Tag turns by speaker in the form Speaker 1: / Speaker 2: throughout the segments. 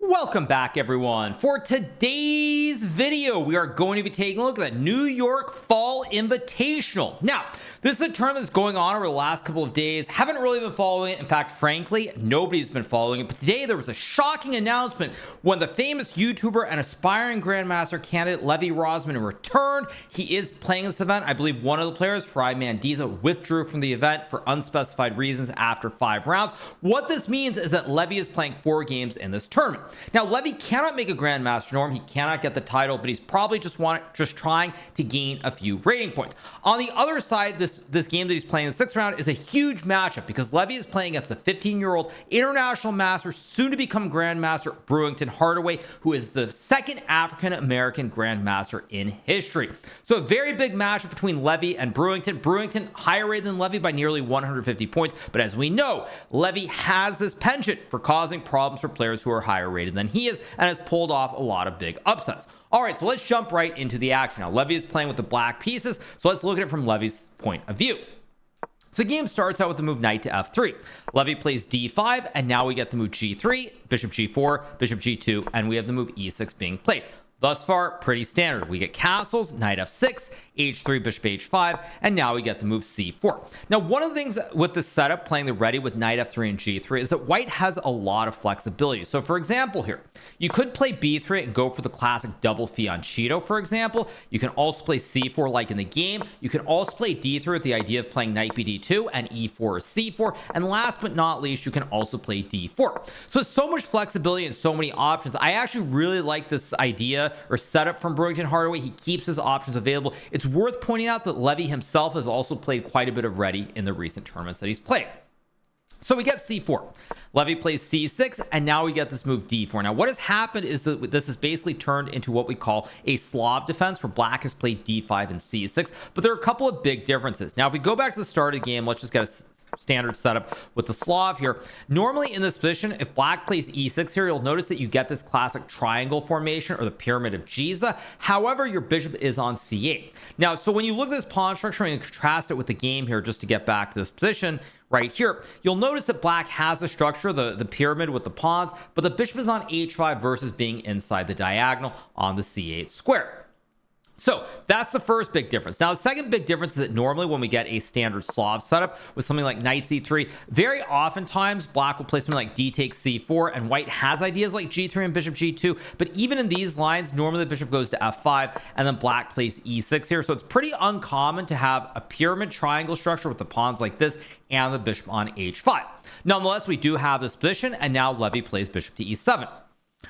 Speaker 1: Welcome back, everyone. For today's video, we are going to be taking a look at the New York Fall Invitational. Now, this is a tournament that's going on over the last couple of days. Haven't really been following it. In fact, frankly, nobody's been following it. But today, there was a shocking announcement when the famous YouTuber and aspiring Grandmaster candidate Levy Rozman returned. He is playing this event. I believe one of the players, Fry Mandiza, withdrew from the event for unspecified reasons after 5 rounds. What this means is that Levy is playing 4 games in this tournament. Now, Levy cannot make a Grandmaster norm. He cannot get the title, but he's probably just trying to gain a few rating points. On the other side, this game that he's playing in the 6th round is a huge matchup because Levy is playing against the 15-year-old international master, soon to become Grandmaster, Brewington Hardaway, who is the 2nd African-American Grandmaster in history. So a very big matchup between Levy and Brewington. Brewington higher rated than Levy by nearly 150 points, but as we know, Levy has this penchant for causing problems for players who are higher rated than he is and has pulled off a lot of big upsets. All right, so let's jump right into the action. Now, Levy is playing with the black pieces, so let's look at it from Levy's point of view. So the game starts out with the move knight to f3. Levy plays d5, and now we get the move g3, bishop g4, bishop g2, and we have the move e6 being played. Thus far, pretty standard. We get castles, knight f6, h3, bishop h5, and now we get the move c4. Now, one of the things with this setup, playing the ready with knight f3 and g3, is that white has a lot of flexibility. So, for example here, you could play b3 and go for the classic double fianchetto, for example. You can also play c4 like in the game. You can also play d3 with the idea of playing knight bd2 and e4 or c4. And last but not least, you can also play d4. So much flexibility and so many options. I actually really like this idea or setup from Brewington Hardaway. He keeps his options available. It's worth pointing out that Levy himself has also played quite a bit of ready in the recent tournaments that he's played. So we get c4. Levy plays c6, and now we get this move d4. Now, what has happened is that this has basically turned into what we call a Slav defense, where black has played d5 and c6, but there are a couple of big differences. Now, if we go back to the start of the game, let's just get a standard setup with the Slav here. Normally in this position, if black plays e6 here, you'll notice that you get this classic triangle formation or the pyramid of Giza. However, your bishop is on c8. Now, so when you look at this pawn structure and contrast it with the game here, just to get back to this position right here, you'll notice that black has the structure, the pyramid with the pawns, but the bishop is on h5 versus being inside the diagonal on the c8 square. So that's the first big difference. Now, the second big difference is that normally when we get a standard Slav setup with something like knight c3, very oftentimes black will play something like d takes c4, and white has ideas like g3 and bishop g2. But even in these lines, normally the bishop goes to f5, and then black plays e6 here. So it's pretty uncommon to have a pyramid triangle structure with the pawns like this and the bishop on h5. Nonetheless, we do have this position, and now Levy plays bishop to e7.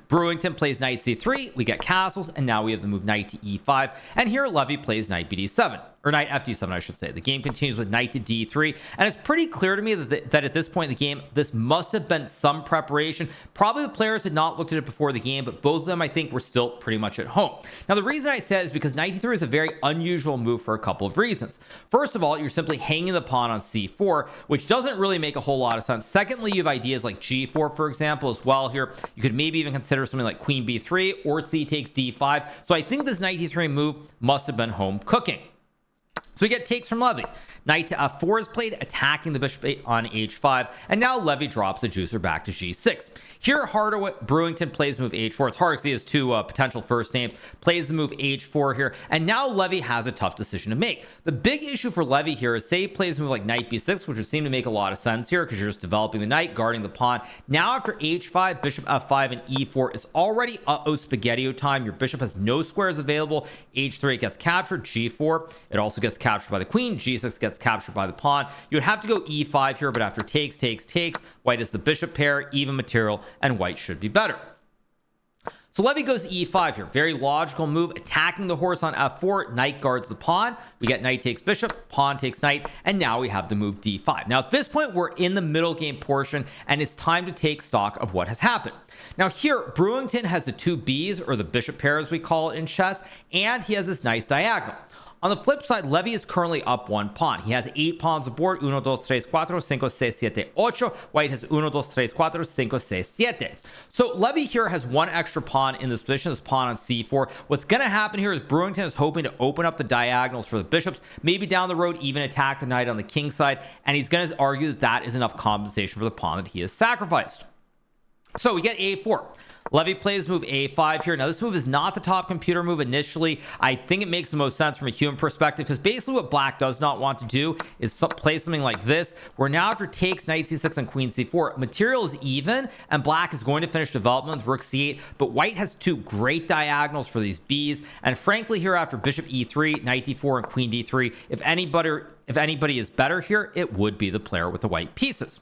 Speaker 1: Brewington plays knight c3, we get castles, and now we have the move knight to e5, and here Levy plays knight bd7, or knight fd7, I should say. The game continues with knight to d3, and it's pretty clear to me that at this point in the game, this must have been some preparation. Probably the players had not looked at it before the game, but both of them, I think, were still pretty much at home. Now, the reason I say it is because knight d3 is a very unusual move for a couple of reasons. First of all, you're simply hanging the pawn on c4, which doesn't really make a whole lot of sense. Secondly, you have ideas like g4, for example, as well here. You could maybe even consider something like queen b3 or c takes d5. So I think this knight d3 move must have been home cooking. So we get takes from Levy. Knight to f4 is played, attacking the bishop on h5, and now Levy drops the juicer back to g6. Here, Brewington plays move h4. It's hard because he has 2 potential first names. Plays the move h4 here, and now Levy has a tough decision to make. The big issue for Levy here is, say he plays a move like knight b6, which would seem to make a lot of sense here because you're just developing the knight, guarding the pawn. Now after h5, bishop f5, and e4 is already spaghetti time. Your bishop has no squares available. h3 gets captured, g4 it also gets captured by the queen, g6 gets captured by the pawn. You would have to go e5 here, but after takes, white is the bishop pair, even material, and white should be better. So Levy goes e5 here. Very logical move, attacking the horse on f4. Knight guards the pawn. We get knight takes bishop, pawn takes knight, and now we have the move d5. Now, at this point, we're in the middle game portion, and it's time to take stock of what has happened. Now, here, Brewington has the 2 Bs, or the bishop pair, as we call it in chess, and he has this nice diagonal. On the flip side, Levy is currently up 1 pawn. He has 8 pawns aboard. 1, 2, 3, 4, 5, 6, 7, 8. White has 1, 2, 3, 4, 5, 6, 7. So Levy here has 1 extra pawn in this position, this pawn on c4. What's going to happen here is Brewington is hoping to open up the diagonals for the bishops, maybe down the road even attack the knight on the king side, and he's going to argue that that is enough compensation for the pawn that he has sacrificed. So we get a4. Levy plays move a5 here. Now this move is not the top computer move initially. I think it makes the most sense from a human perspective, because basically what black does not want to do is play something like this, where now after takes knight c6 and queen c4, material is even and black is going to finish development with rook c8, but white has two great diagonals for these b's, and frankly here after bishop e3, knight d4, and queen d3, if anybody is better here, it would be the player with the white pieces.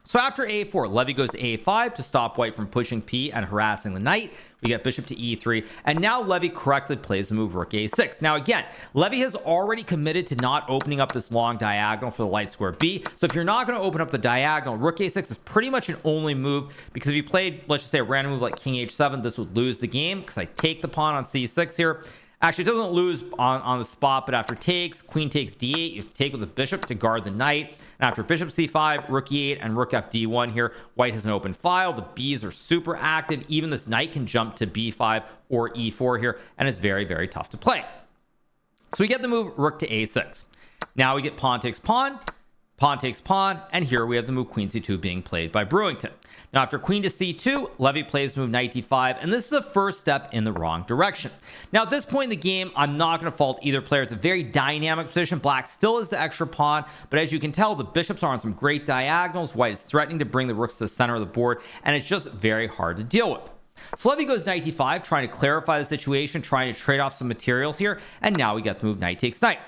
Speaker 1: So after a4, Levy goes to a5 to stop white from pushing p and harassing the knight. We get bishop to e3, and now Levy correctly plays the move rook a6. Now again, Levy has already committed to not opening up this long diagonal for the light square b. So if you're not going to open up the diagonal, rook a6 is pretty much an only move, because if you played, let's just say, a random move like king h7, this would lose the game, because I take the pawn on c6 here. Actually, it doesn't lose on the spot, but after takes, queen takes d8, you have to take with the bishop to guard the knight. And after bishop c5, rook e8, and rook fd1 here, white has an open file. The b's are super active. Even this knight can jump to b5 or e4 here, and it's very, very tough to play. So we get the move rook to a6. Now we get pawn takes pawn, pawn takes pawn, and here we have the move queen c2 being played by Brewington. Now after queen to c2, Levy plays move knight d5, and this is the first step in the wrong direction. Now at this point in the game, I'm not going to fault either player. It's a very dynamic position. Black still is the extra pawn, but as you can tell, the bishops are on some great diagonals. White is threatening to bring the rooks to the center of the board, and it's just very hard to deal with. So Levy goes knight d5, trying to clarify the situation, trying to trade off some material here, and now we get the move knight takes knight.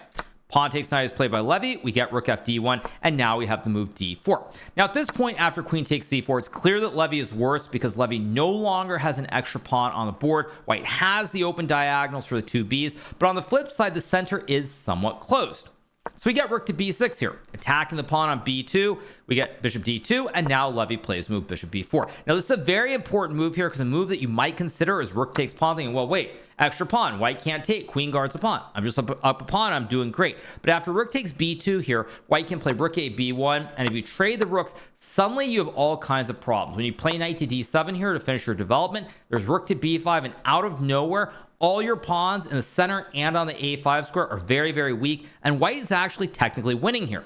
Speaker 1: Pawn takes knight is played by Levy. We get rook fd1, and now we have the move d4. Now at this point, after queen takes c4, it's clear that Levy is worse, because Levy no longer has an extra pawn on the board. White has the open diagonals for the two b's, but on the flip side, the center is somewhat closed. So we get rook to b6 here, attacking the pawn on b2. We get bishop d2, and now Levy plays move bishop b4. Now this is a very important move here, because a move that you might consider is rook takes pawn, thinking, well, wait, extra pawn, white can't take, queen guards the pawn, I'm just up a pawn, I'm doing great. But after rook takes b2 here, white can play rook a b1, and if you trade the rooks, suddenly you have all kinds of problems. When you play knight to d7 here to finish your development, there's rook to b5, and out of nowhere, all your pawns in the center and on the a5 square are very, very weak, and white is actually technically winning here.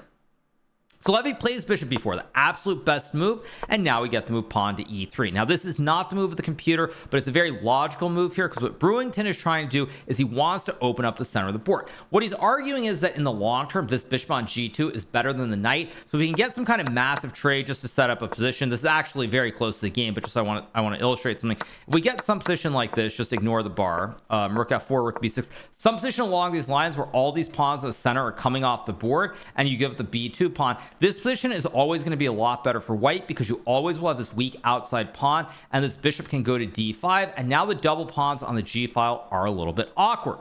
Speaker 1: So Levy plays bishop b4, the absolute best move, and now we get the move pawn to e3. Now this is not the move of the computer, but it's a very logical move here, because what Brewington is trying to do is he wants to open up the center of the board. What he's arguing is that in the long term, this bishop on g2 is better than the knight, so we can get some kind of massive trade just to set up a position. This is actually very close to the game, but just I want to illustrate something. If we get some position like this, just ignore the bar, rook f4, rook b6, some position along these lines where all these pawns in the center are coming off the board, and you give the b2 pawn, this position is always going to be a lot better for white, because you always will have this weak outside pawn, and this bishop can go to d5, and now the double pawns on the g file are a little bit awkward.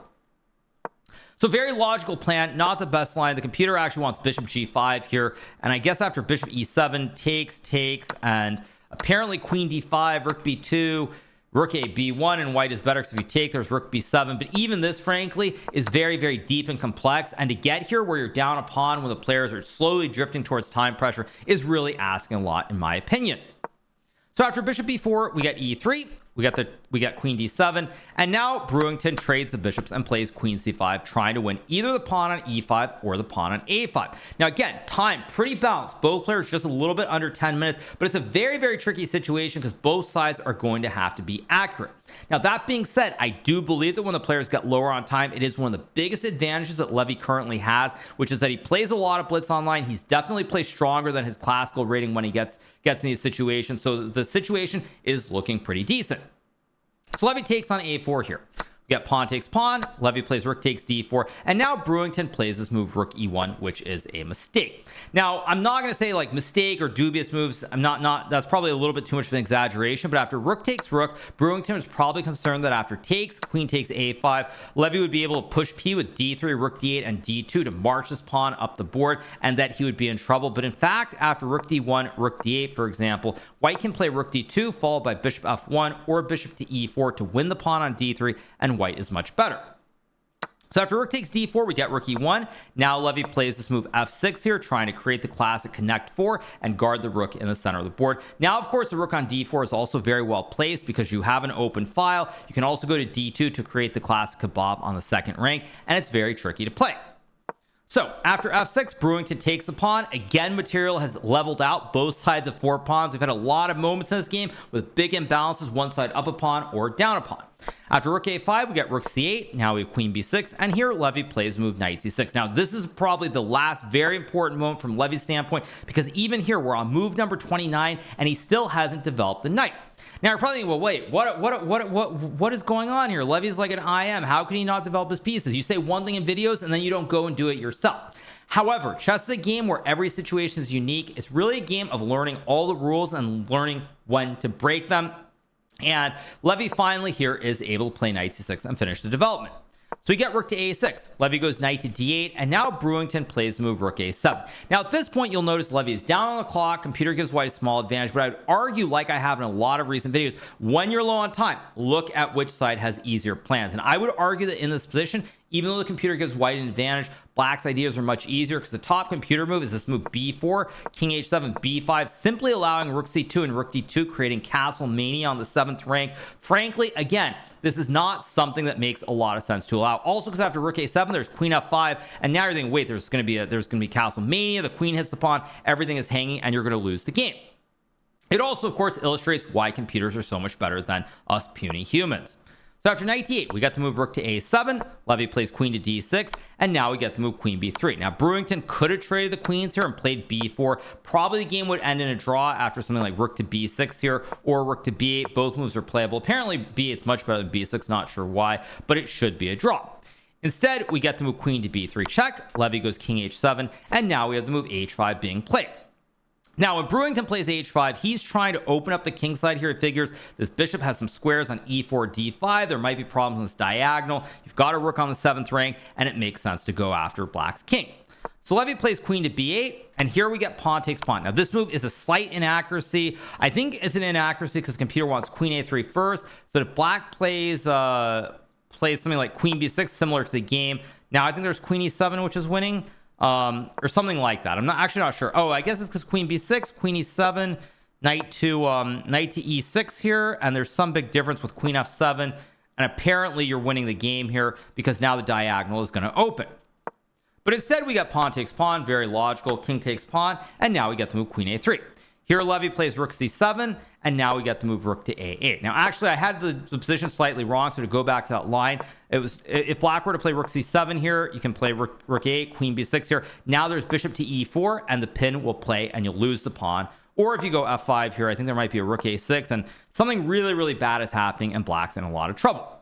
Speaker 1: So very logical plan, not the best line. The computer actually wants bishop g5 here, and I guess after bishop e7, takes, and apparently queen d5, rook b2, rook a b1, and white is better, because if you take, there's rook b7. But even this, frankly, is very, very deep and complex, and to get here where you're down a pawn when the players are slowly drifting towards time pressure is really asking a lot, in my opinion. So after bishop b4, we get e3, we get queen d7, and now Brewington trades the bishops and plays queen c5, trying to win either the pawn on e5 or the pawn on a5. Now again, time pretty balanced, both players just a little bit under 10 minutes, but it's a very, very tricky situation, because both sides are going to have to be accurate. Now that being said, I do believe that when the players get lower on time, it is one of the biggest advantages that Levy currently has, which is that he plays a lot of blitz online. He's definitely plays stronger than his classical rating when he gets in these situations, so the situation is looking pretty decent. So Levy takes on a4 here. We get pawn takes pawn, Levy plays rook takes d4, and now Brewington plays this move rook e1, which is a mistake. Now I'm not going to say like mistake or dubious moves, that's probably a little bit too much of an exaggeration, but after rook takes rook, Brewington is probably concerned that after takes, queen takes a5, Levy would be able to push p with d3, rook d8, and d2 to march this pawn up the board, and that he would be in trouble. But in fact, after rook d1, rook d8, for example, white can play rook d2 followed by bishop f1 or bishop to e4 to win the pawn on d3, and white is much better. So after rook takes d4, we get rook e1. Now Levy plays this move f6 here, trying to create the classic connect 4 and guard the rook in the center of the board. Now, of course, the rook on d4 is also very well placed, because you have an open file. You can also go to d2 to create the classic kebab on the second rank, and it's very tricky to play. So after f6, Brewington takes the pawn. Again, material has leveled out both sides of 4 pawns. We've had a lot of moments in this game with big imbalances, one side up a pawn or down a pawn. After rook a5, we get rook c8. Now we have queen b6, and here Levy plays move knight c6. Now this is probably the last very important moment from Levy's standpoint, because even here we're on move number 29 and he still hasn't developed the knight. Now you're probably thinking, well, wait, what is going on here? Levy's like an IM. How can he not develop his pieces? You say one thing in videos and then you don't go and do it yourself. However, chess is a game where every situation is unique. It's really a game of learning all the rules and learning when to break them. And Levy finally here is able to play knight c6 and finish the development. So we get rook to a6. Levy goes knight to d8, and now Brewington plays the move rook a7. Now at this point, you'll notice Levy is down on the clock. Computer gives white a small advantage, but I would argue, like I have in a lot of recent videos, when you're low on time, look at which side has easier plans. And I would argue that in this position, even though the computer gives white an advantage, black's ideas are much easier, because the top computer move is this move b4, king h7, b5, simply allowing rook c2 and rook d2, creating castle mania on the 7th rank. Frankly, again, this is not something that makes a lot of sense to allow. Also, because after rook a7, there's queen f5, and now you're thinking, wait, there's going to be castle mania. The queen hits the pawn, everything is hanging, and you're going to lose the game. It also, of course, illustrates why computers are so much better than us puny humans. So after knight d8, we got to move rook to a7. Levy plays queen to d6, and now we get to move queen b3. Now Brewington could have traded the queens here and played b4. Probably the game would end in a draw after something like rook to b6 here or rook to b8. Both moves are playable. Apparently b8's much better than b6, not sure why, but it should be a draw. Instead, we get to move queen to b3 check. Levy goes king h7, and now we have the move h5 being played. Now, when Brewington plays h5, he's trying to open up the king side here. He figures this bishop has some squares on e4, d5. There might be problems on this diagonal. You've got a rook on the 7th rank, and it makes sense to go after black's king. So Levy plays queen to b8, and here we get pawn takes pawn. Now, this move is a slight inaccuracy. I think it's an inaccuracy because computer wants queen a3 first. So if black plays something like queen b6, similar to the game. Now, I think there's queen e7, which is winning. Or something like that. I'm actually not sure. Oh, I guess it's because queen b6, queen e7, knight to e6 here, and there's some big difference with queen f7, and apparently you're winning the game here because now the diagonal is going to open. But instead we got pawn takes pawn, very logical. King takes pawn, and now we get to move queen a3. Here Levy plays rook c7, and now we get to move rook to a8. Now actually I had the position slightly wrong, so to go back to that line, it was if black were to play rook c7 here, you can play rook a8, queen b6 here. Now there's bishop to e4, and the pin will play, and you'll lose the pawn. Or if you go f5 here, I think there might be a rook a6, and something really, really bad is happening, and black's in a lot of trouble.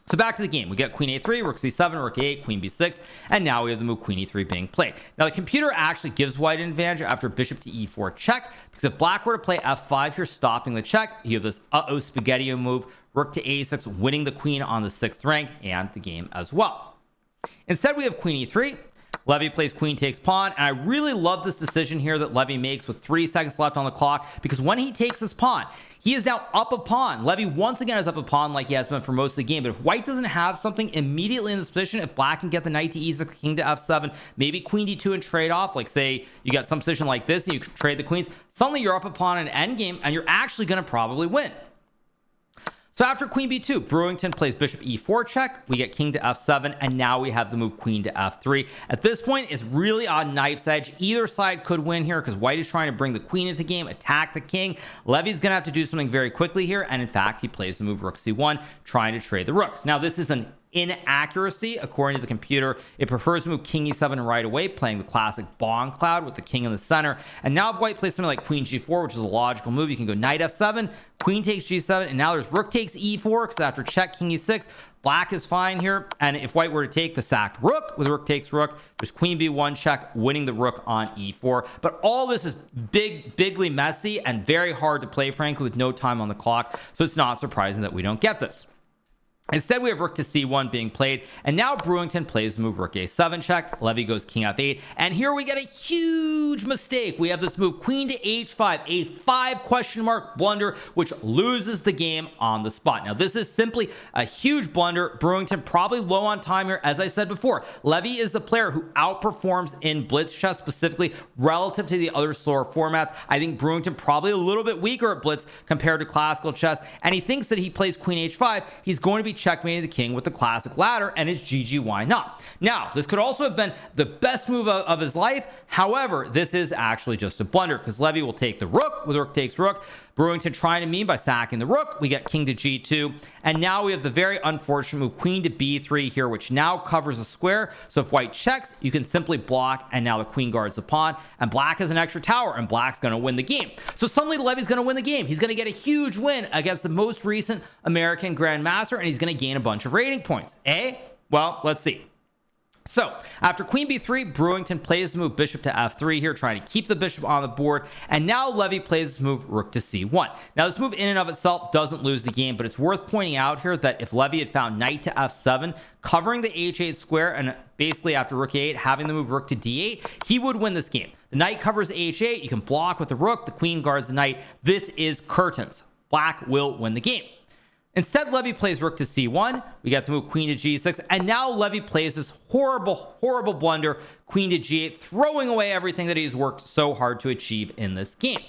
Speaker 1: So back to the game. We get queen a3, rook c7, rook a8, queen b6, and now we have the move queen e3 being played. Now the computer actually gives white an advantage after bishop to e4 check, because if black were to play f5 here, stopping the check, you have this spaghetti move, rook to a6, winning the queen on the 6th rank and the game as well. Instead, we have queen e3. Levy plays queen takes pawn, and I really love this decision here that Levy makes with 3 seconds left on the clock, because when he takes his pawn, he is now up a pawn. Levy once again is up a pawn like he has been for most of the game, but if white doesn't have something immediately in this position, if black can get the knight to e6, king to f7, maybe queen d2 and trade off, like say you got some position like this and you trade the queens, suddenly you're up a pawn in endgame and you're actually going to probably win. So after queen b2, Brewington plays bishop e4 check. We get king to f7, and now we have the move queen to f3. At this point, it's really on knife's edge. Either side could win here because white is trying to bring the queen into the game, attack the king. Levy's going to have to do something very quickly here, and in fact, he plays the move rook c1, trying to trade the rooks. Now, this is an inaccuracy according to the computer. It prefers to move king e7 right away, playing the classic bond cloud with the king in the center. And now if white plays something like queen g4, which is a logical move, you can go knight f7, queen takes g7, and now there's rook takes e4, because after check king e6, black is fine here. And if white were to take the sacked rook with rook takes rook, there's queen b1 check, winning the rook on e4. But all this is bigly messy and very hard to play, frankly, with no time on the clock. So it's not surprising that we don't get this. Instead, we have rook to c1 being played, and now Brewington plays the move rook a7 check. Levy goes king f8, and here we get a huge mistake. We have this move queen to h5, a 5 question mark blunder, which loses the game on the spot. Now, this is simply a huge blunder. Brewington probably low on time here. As I said before, Levy is the player who outperforms in blitz chess, specifically relative to the other slower formats. I think Brewington probably a little bit weaker at blitz compared to classical chess, and he thinks that he plays queen h5, he's going to be checkmated the king with the classic ladder, and it's GG, why not? Now, this could also have been the best move of his life. However, this is actually just a blunder because Levy will take the rook with rook takes rook. Brewington trying to mean by sacking the rook. We get king to g2, and now we have the very unfortunate move queen to b3 here, which now covers a square. So if white checks, you can simply block, and now the queen guards the pawn, and black has an extra tower, and black's going to win the game. So suddenly Levy's going to win the game. He's going to get a huge win against the most recent American Grandmaster, and he's going to gain a bunch of rating points. Well, let's see. So after queen b3, Brewington plays the move bishop to f3 here, trying to keep the bishop on the board. And now Levy plays this move rook to c1. Now this move in and of itself doesn't lose the game, but it's worth pointing out here that if Levy had found knight to f7, covering the h8 square, and basically after rook a8, having the move rook to d8, he would win this game. The knight covers h8, you can block with the rook, the queen guards the knight. This is curtains. Black will win the game. Instead, Levy plays rook to c1. We got to move queen to g6. And now Levy plays this horrible blunder, queen to g8, throwing away everything that he's worked so hard to achieve in this game.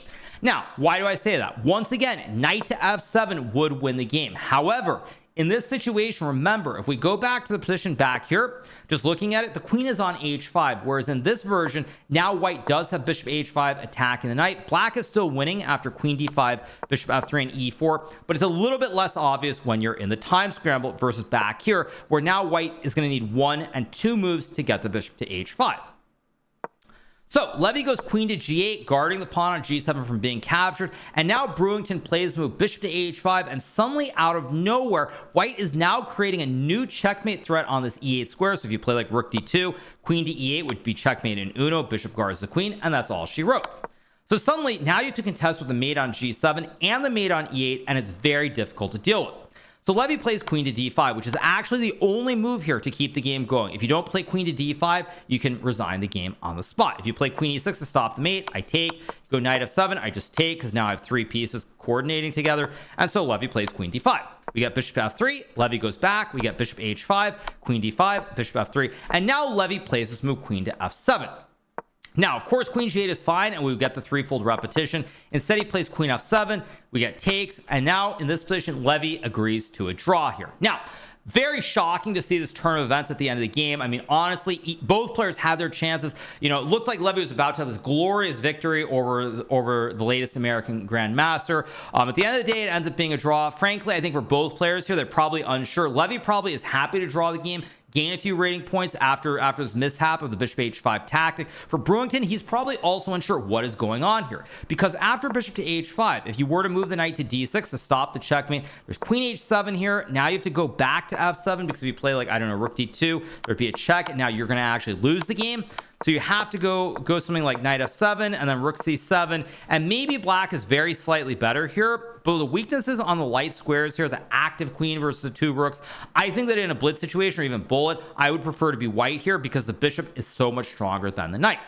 Speaker 1: Now, why do I say that? Once again, knight to f7 would win the game. However, in this situation, remember, if we go back to the position back here, just looking at it, the queen is on h5, whereas in this version, now white does have bishop h5 attacking the knight. Black is still winning after queen d5, bishop f3, and e4, but it's a little bit less obvious when you're in the time scramble versus back here, where now white is going to need 1 and 2 moves to get the bishop to h5. So Levy goes queen to g8, guarding the pawn on g7 from being captured. And now Brewington plays the move bishop to h5, and suddenly out of nowhere, white is now creating a new checkmate threat on this e8 square. So if you play like rook d2, queen to e8 would be checkmate in uno, bishop guards the queen, and that's all she wrote. So suddenly now you have to contest with the mate on g7 and the mate on e8, and it's very difficult to deal with. So Levy plays queen to d5, which is actually the only move here to keep the game going. If you don't play queen to d5, you can resign the game on the spot. If you play queen e6 to stop the mate, I take. Go knight f7, I just take, because now I have 3 pieces coordinating together. And so Levy plays queen d5. We get bishop f3, Levy goes back, we get bishop h5, queen d5, bishop f3, and now Levy plays this move queen to f7. Now, of course, queen g8 is fine, and we get the threefold repetition. Instead, he plays queen f7. We get takes, and now in this position, Levy agrees to a draw here. Now, very shocking to see this turn of events at the end of the game. I mean, honestly, both players had their chances. You know, it looked like Levy was about to have this glorious victory over the latest American Grandmaster. At the end of the day, it ends up being a draw. Frankly, I think for both players here, they're probably unsure. Levy probably is happy to draw the game, gain a few rating points after this mishap of the bishop h5 tactic. For Brewington, he's probably also unsure what is going on here, because after bishop to h5, if you were to move the knight to d6 to stop the checkmate, there's queen h7 here. Now you have to go back to f7, because if you play like, I don't know, rook d2, there'd be a check, and now you're going to actually lose the game. So you have to go something like knight f7 and then rook c7, and maybe black is very slightly better here. But the weaknesses on the light squares here, the active queen versus the 2 rooks, I think that in a blitz situation or even bullet, I would prefer to be white here, because the bishop is so much stronger than the knight.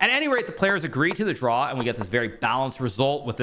Speaker 1: At any rate, the players agree to the draw, and we get this very balanced result with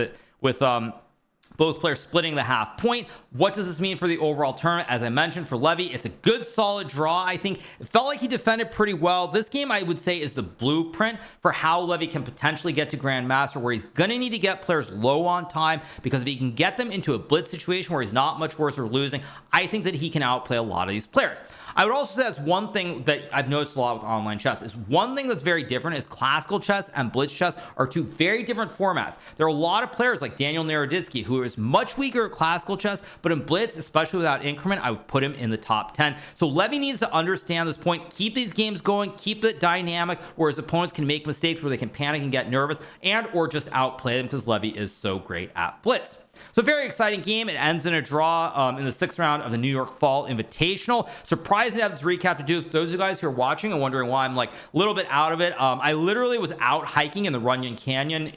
Speaker 1: both players splitting the half point. What does this mean for the overall tournament? As I mentioned, for Levy, it's a good solid draw. I think it felt like he defended pretty well. This game, I would say, is the blueprint for how Levy can potentially get to Grandmaster, where he's going to need to get players low on time, because if he can get them into a blitz situation where he's not much worse or losing, I think that he can outplay a lot of these players. I would also say that's one thing that I've noticed a lot with online chess, is one thing that's very different is classical chess and blitz chess are 2 very different formats. There are a lot of players like Daniel Naroditsky who is much weaker at classical chess, but in blitz, especially without increment, I would put him in the top 10. So Levy needs to understand this point, keep these games going, keep it dynamic, where his opponents can make mistakes where they can panic and get nervous, and or just outplay them, because Levy is so great at blitz. So very exciting game. It ends in a draw in the 6th round of the New York Fall Invitational. Surprised to have this recap to do with those of you guys who are watching and wondering why I'm like a little bit out of it. I literally was out hiking in the Runyon Canyon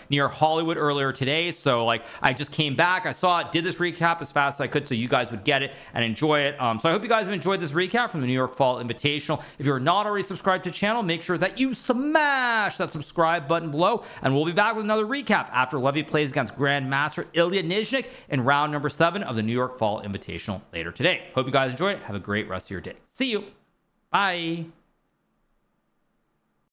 Speaker 1: near Hollywood earlier today. So like I just came back, I saw it, did this recap as fast as I could so you guys would get it and enjoy it. So I hope you guys have enjoyed this recap from the New York Fall Invitational. If you're not already subscribed to the channel, make sure that you smash that subscribe button below, and we'll be back with another recap after Levy plays against Grandmaster Ilya Nizhnik in round number 7 of the New York Fall Invitational later today. Hope you guys enjoyed it. Have a great rest of your day. See you. Bye.